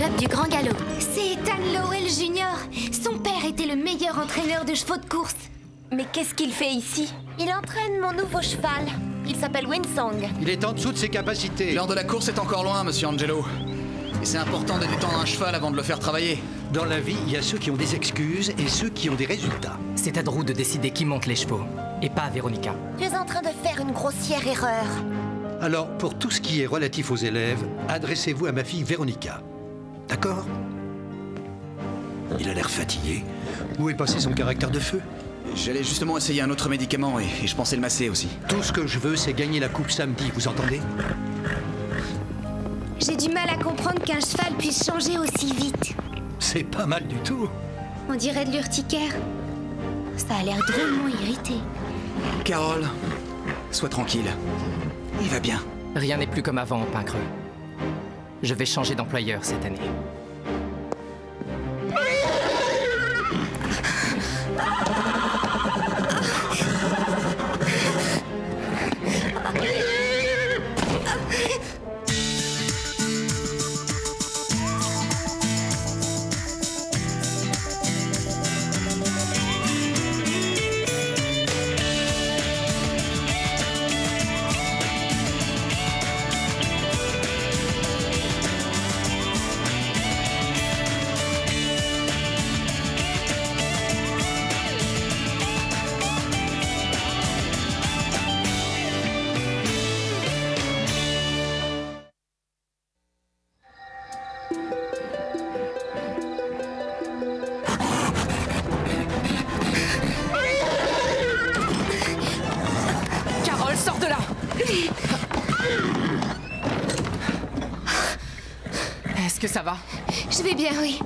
club du Grand Galop. C'est Ethan Lowell Jr. Son père était le meilleur entraîneur de chevaux de course. Mais qu'est-ce qu'il fait ici? Il entraîne mon nouveau cheval. Il s'appelle Winsong. Il est en dessous de ses capacités. L'heure de la course est encore loin, monsieur Angelo. Et c'est important de détendre un cheval avant de le faire travailler. Dans la vie, il y a ceux qui ont des excuses et ceux qui ont des résultats. C'est à Drew de décider qui monte les chevaux, et pas à Véronica. Tu es en train de faire une grossière erreur. Alors, pour tout ce qui est relatif aux élèves, adressez-vous à ma fille Véronica. D'accord? Il a l'air fatigué. Où est passé son caractère de feu? J'allais justement essayer un autre médicament et je pensais le masser aussi. Tout ce que je veux, c'est gagner la coupe samedi, vous entendez? J'ai du mal à comprendre qu'un cheval puisse changer aussi vite. C'est pas mal du tout. On dirait de l'urticaire. Ça a l'air drôlement irrité. Carole, sois tranquille. Il va bien. Rien n'est plus comme avant, Pincreux. Je vais changer d'employeur cette année. Est-ce que ça va? Je vais bien, oui.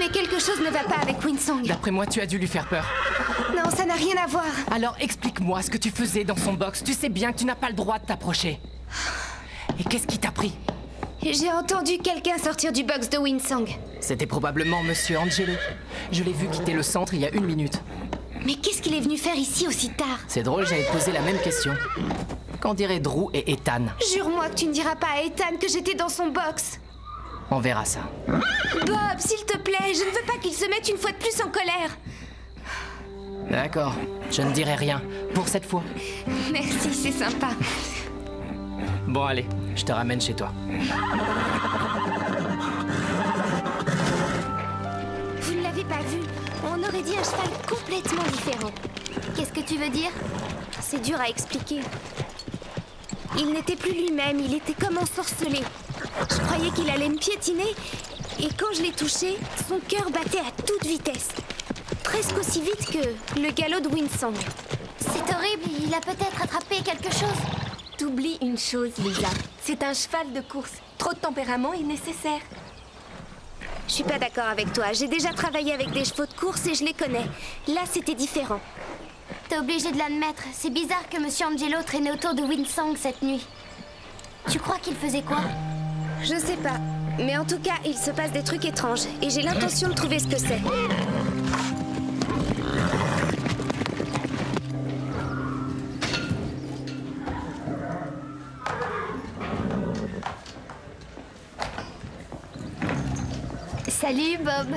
Mais quelque chose ne va pas avec Winsong. D'après moi, tu as dû lui faire peur. Non, ça n'a rien à voir. Alors explique-moi ce que tu faisais dans son box. Tu sais bien que tu n'as pas le droit de t'approcher. Et qu'est-ce qui t'a pris? J'ai entendu quelqu'un sortir du box de Winsong. C'était probablement Monsieur Angelo. Je l'ai vu quitter le centre il y a 1 minute. Mais qu'est-ce qu'il est venu faire ici aussi tard? C'est drôle, j'allais te poser la même question. Qu'en diraient Drew et Ethan? Jure-moi que tu ne diras pas à Ethan que j'étais dans son box. On verra ça. Bob, s'il te plaît, je ne veux pas qu'il se mette une fois de plus en colère. D'accord, je ne dirai rien. Pour cette fois. Merci, c'est sympa. Bon, allez, je te ramène chez toi. Vous ne l'avez pas vu. On aurait dit un cheval complètement différent. Qu'est-ce que tu veux dire? C'est dur à expliquer. Il n'était plus lui-même, il était comme ensorcelé. Je croyais qu'il allait me piétiner, et quand je l'ai touché, son cœur battait à toute vitesse. Presque aussi vite que le galop de Winsong. C'est horrible, il a peut-être attrapé quelque chose. T'oublies une chose, Lisa. C'est un cheval de course. Trop de tempérament est nécessaire. Je suis pas d'accord avec toi. J'ai déjà travaillé avec des chevaux de course et je les connais. Là, c'était différent. T'es obligé de l'admettre. C'est bizarre que Monsieur Angelo traînait autour de Winsong cette nuit. Tu crois qu'il faisait quoi? Je sais pas. Mais en tout cas, il se passe des trucs étranges. Et j'ai l'intention de trouver ce que c'est. Salut, Bob.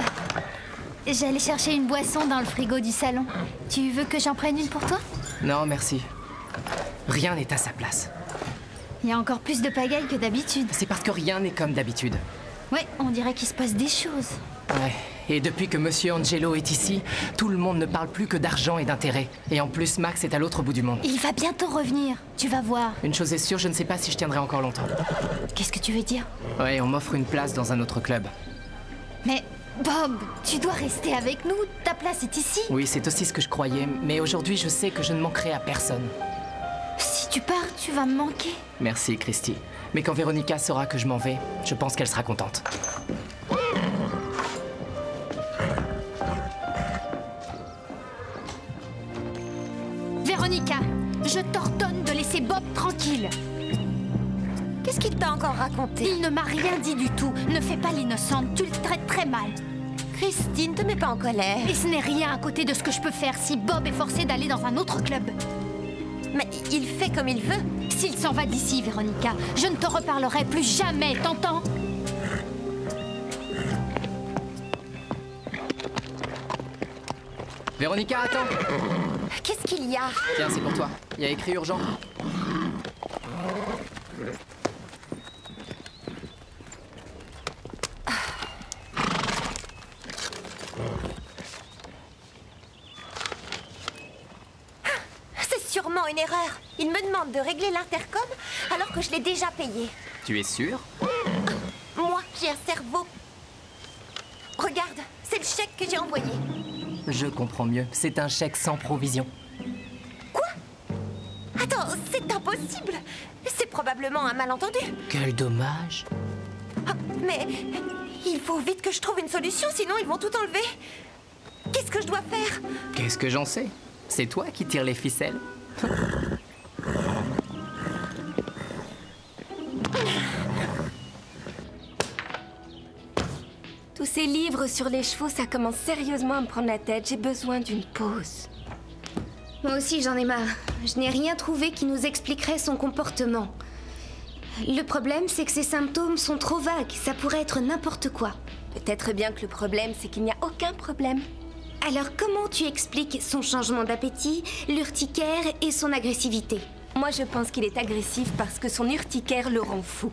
J'allais chercher une boisson dans le frigo du salon. Tu veux que j'en prenne une pour toi? Non, merci. Rien n'est à sa place. Il y a encore plus de pagaille que d'habitude. C'est parce que rien n'est comme d'habitude. Ouais, on dirait qu'il se passe des choses. Ouais, et depuis que Monsieur Angelo est ici, tout le monde ne parle plus que d'argent et d'intérêt. Et en plus, Max est à l'autre bout du monde. Il va bientôt revenir, tu vas voir. Une chose est sûre, je ne sais pas si je tiendrai encore longtemps. Qu'est-ce que tu veux dire? Ouais, on m'offre une place dans un autre club. Mais Bob, tu dois rester avec nous, ta place est ici. Oui, c'est aussi ce que je croyais, mais aujourd'hui je sais que je ne manquerai à personne. Si tu pars, tu vas me manquer. Merci, Christy. Mais quand Véronica saura que je m'en vais, je pense qu'elle sera contente. Véronica, je t'ordonne de laisser Bob tranquille. Qu'est-ce qu'il t'a encore raconté? Il ne m'a rien dit du tout. Ne fais pas l'innocente, tu le traites très mal. Christine, te mets pas en colère. Et ce n'est rien à côté de ce que je peux faire si Bob est forcé d'aller dans un autre club. Mais il fait comme il veut. S'il s'en va d'ici, Véronica, je ne te reparlerai plus jamais, t'entends? Véronica, attends. Qu'est-ce qu'il y a? Tiens, c'est pour toi. Il y a écrit urgent. C'est sûrement une erreur. Il me demande de régler l'intercom alors que je l'ai déjà payé. Tu es sûr? Moi, j'ai un cerveau. Regarde, c'est le chèque que j'ai envoyé. Je comprends mieux. C'est un chèque sans provision. Quoi? Attends, c'est impossible. C'est probablement un malentendu. Quel dommage. Ah, mais il faut vite que je trouve une solution, sinon ils vont tout enlever. Qu'est-ce que je dois faire? Qu'est-ce que j'en sais? C'est toi qui tires les ficelles. Tous ces livres sur les chevaux, ça commence sérieusement à me prendre la tête. J'ai besoin d'une pause. Moi aussi, j'en ai marre. Je n'ai rien trouvé qui nous expliquerait son comportement. Le problème, c'est que ses symptômes sont trop vagues. Ça pourrait être n'importe quoi. Peut-être bien que le problème, c'est qu'il n'y a aucun problème. Alors, comment tu expliques son changement d'appétit, l'urticaire et son agressivité? Moi, je pense qu'il est agressif parce que son urticaire le rend fou.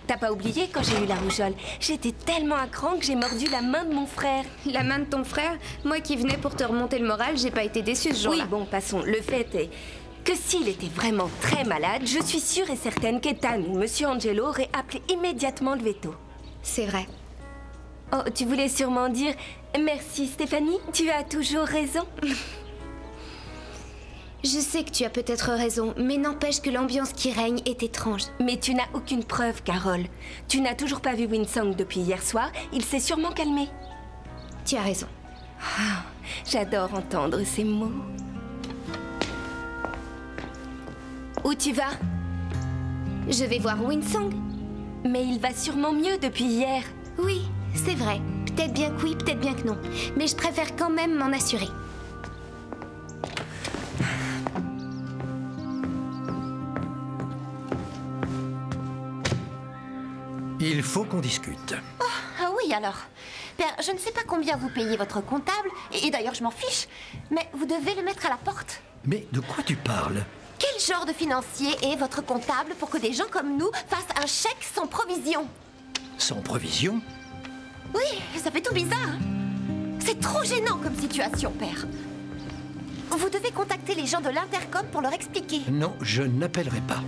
T'as pas oublié quand j'ai eu la rougeole? J'étais tellement à cran que j'ai mordu la main de mon frère. La main de ton frère? Moi qui venais pour te remonter le moral, j'ai pas été déçue ce jour-là. Oui, bon, passons. Le fait est que s'il était vraiment très malade, je suis sûre et certaine qu'Ethan ou Monsieur Angelo auraient appelé immédiatement le veto. C'est vrai. Oh, tu voulais sûrement dire merci Stéphanie, tu as toujours raison. Je sais que tu as peut-être raison, mais n'empêche que l'ambiance qui règne est étrange. Mais tu n'as aucune preuve, Carole. Tu n'as toujours pas vu Winsong depuis hier soir. Il s'est sûrement calmé. Tu as raison. Ah, j'adore entendre ces mots. Où tu vas? Je vais voir Winsong. Mais il va sûrement mieux depuis hier. Oui, c'est vrai. Peut-être bien que oui, peut-être bien que non. Mais je préfère quand même m'en assurer. Il faut qu'on discute. Oh, ah oui alors. Père, je ne sais pas combien vous payez votre comptable, et d'ailleurs je m'en fiche, mais vous devez le mettre à la porte. Mais de quoi tu parles? Quel genre de financier est votre comptable pour que des gens comme nous fassent un chèque sans provision? Sans provision? Oui, ça fait tout bizarre. C'est trop gênant comme situation, Père. Vous devez contacter les gens de l'intercom pour leur expliquer. Non, je n'appellerai pas.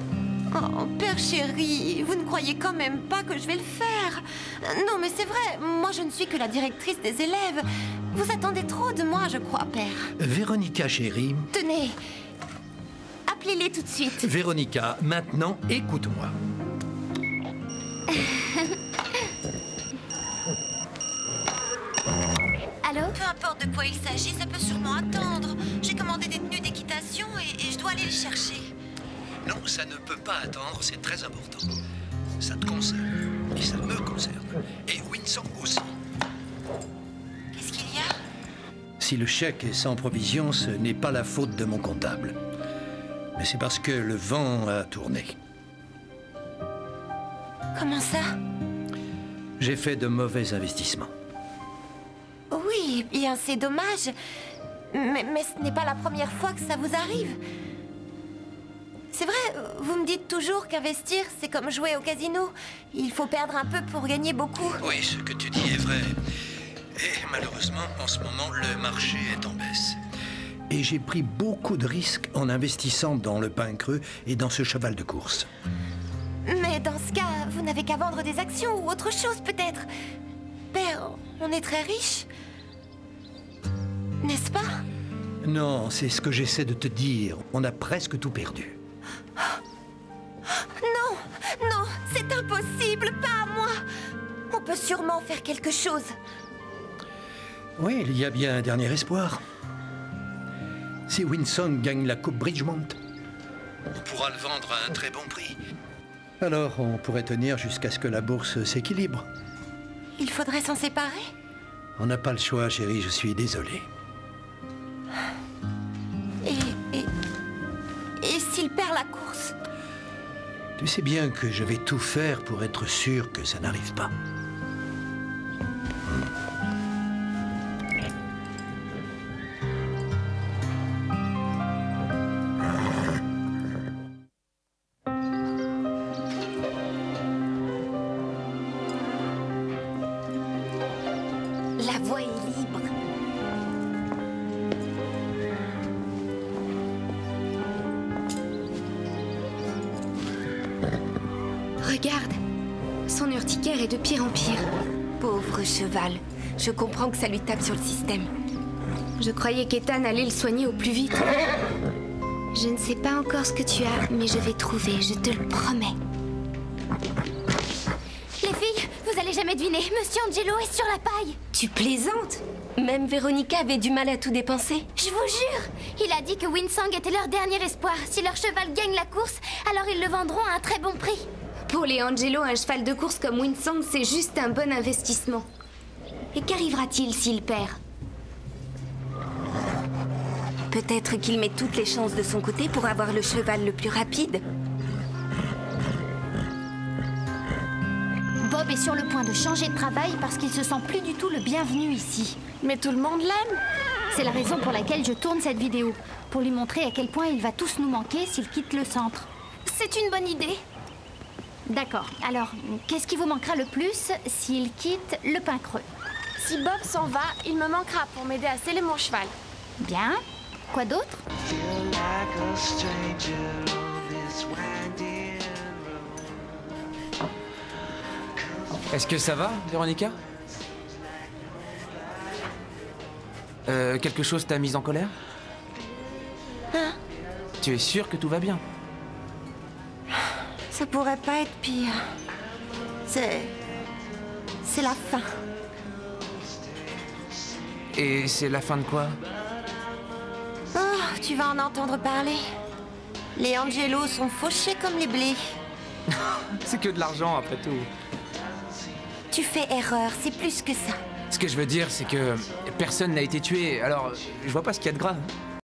Oh, Père chéri, vous ne croyez quand même pas que je vais le faire? Non, mais c'est vrai, moi je ne suis que la directrice des élèves. Vous attendez trop de moi, je crois, Père. Véronica, chérie. Tenez, appelez-les tout de suite. Véronica, maintenant, écoute-moi. Allô? Peu importe de quoi il s'agit, ça peut sûrement attendre. J'ai commandé des tenues d'équitation et je dois aller les chercher. Non, ça ne peut pas attendre, c'est très important. Ça te concerne, et ça me concerne. Et Winsong aussi. Qu'est-ce qu'il y a? Si le chèque est sans provision, ce n'est pas la faute de mon comptable. Mais c'est parce que le vent a tourné. Comment ça? J'ai fait de mauvais investissements. Oui, bien c'est dommage. Mais ce n'est pas la première fois que ça vous arrive. C'est vrai, vous me dites toujours qu'investir, c'est comme jouer au casino. Il faut perdre un peu pour gagner beaucoup. Oui, ce que tu dis est vrai. Et malheureusement, en ce moment, le marché est en baisse. Et j'ai pris beaucoup de risques en investissant dans le pain creux et dans ce cheval de course. Mais dans ce cas, vous n'avez qu'à vendre des actions ou autre chose peut-être. Père, on est très riche. N'est-ce pas? Non, c'est ce que j'essaie de te dire. On a presque tout perdu. Non, non, c'est impossible, pas à moi. On peut sûrement faire quelque chose. Oui, il y a bien un dernier espoir. Si Winsong gagne la Coupe Bridgemont, on pourra le vendre à un très bon prix. Alors, on pourrait tenir jusqu'à ce que la bourse s'équilibre. Il faudrait s'en séparer? On n'a pas le choix, chérie, je suis désolé. Et s'il perd la course? Tu sais bien que je vais tout faire pour être sûr que ça n'arrive pas. La voie est libre. Regarde, son urticaire est de pire en pire. Pauvre cheval. Je comprends que ça lui tape sur le système. Je croyais qu'Ethan allait le soigner au plus vite. Je ne sais pas encore ce que tu as, mais je vais trouver, je te le promets. Les filles, vous allez jamais deviner, Monsieur Angelo est sur la paille. Tu plaisantes? Même Véronica avait du mal à tout dépenser. Je vous jure, il a dit que Winsong était leur dernier espoir. Si leur cheval gagne la course, alors ils le vendront à un très bon prix. Pour les Angelo, un cheval de course comme Winsong, c'est juste un bon investissement. Et qu'arrivera-t-il s'il perd? Peut-être qu'il met toutes les chances de son côté pour avoir le cheval le plus rapide. Bob est sur le point de changer de travail parce qu'il se sent plus du tout le bienvenu ici. Mais tout le monde l'aime. C'est la raison pour laquelle je tourne cette vidéo. Pour lui montrer à quel point il va tous nous manquer s'il quitte le centre. C'est une bonne idée. D'accord. Alors, qu'est-ce qui vous manquera le plus s'il quitte le pain creux? Si Bob s'en va, il me manquera pour m'aider à sceller mon cheval. Bien. Quoi d'autre? Est-ce que ça va, Véronica? Quelque chose t'a mise en colère? Hein? Tu es sûre que tout va bien? Ça pourrait pas être pire. C'est la fin. Et c'est la fin de quoi? Oh, tu vas en entendre parler. Les Angelo sont fauchés comme les blés. C'est que de l'argent, après tout. Tu fais erreur, c'est plus que ça. Ce que je veux dire, c'est que personne n'a été tué, alors je vois pas ce qu'il y a de grave.